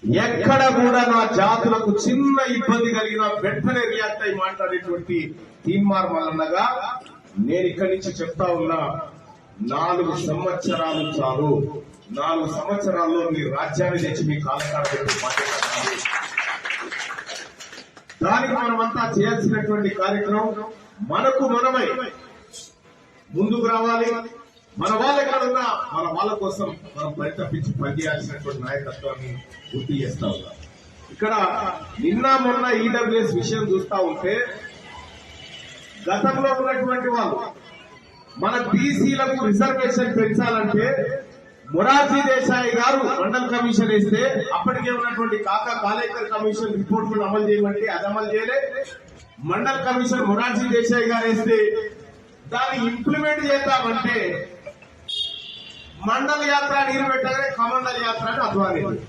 ఎక్కడ కూడా నా జాతులకు చిన్న ఇబ్బంది కలిగిన వెంటనే రియాక్ట్ అయి మాట్లాడేటువంటి తీన్మార్ మల్లన్నగా నేను ఇక్కడి నుంచి చెప్తా ఉన్నా, 4 సంవత్సరాలు చాలు. 4 సంవత్సరాల్లో మీ రాజ్యాన్ని తెచ్చి మీ కాలకాడ పెట్టి మాట్లాడాలి. దానికి మనమంతా చేయాల్సినటువంటి కార్యక్రమం మనకు మనమై ముందుకు రావాలి. మన వాళ్ళ ఎక్కడున్నా మన వాళ్ళ కోసం మనం పరితపించి పనిచేయాల్సినటువంటి నాయకత్వాన్ని గుర్తు చేస్తా ఉన్నాం. ఇక్కడ నిన్న మొన్న ఈడబ్ల్యూఎస్ విషయం చూస్తా ఉంటే, గతంలో ఉన్నటువంటి వాళ్ళు మన బీసీలకు రిజర్వేషన్ పెంచాలంటే మొరార్జీ దేశాయ్ గారు మండల్ కమిషన్ వేస్తే అప్పటికే ఉన్నటువంటి కాకా కాలేకర్ కమిషన్ రిపోర్ట్ అమలు చేయమంటే అది అమలు చేయలే. మండల్ కమిషన్ మొరార్జీ దేశాయ్ గారు వేస్తే దాన్ని ఇంప్లిమెంట్ చేద్దామంటే మండల యాత్ర నీరు పెట్టగానే కమండల్ యాత్ర అని అధ్వానించింది.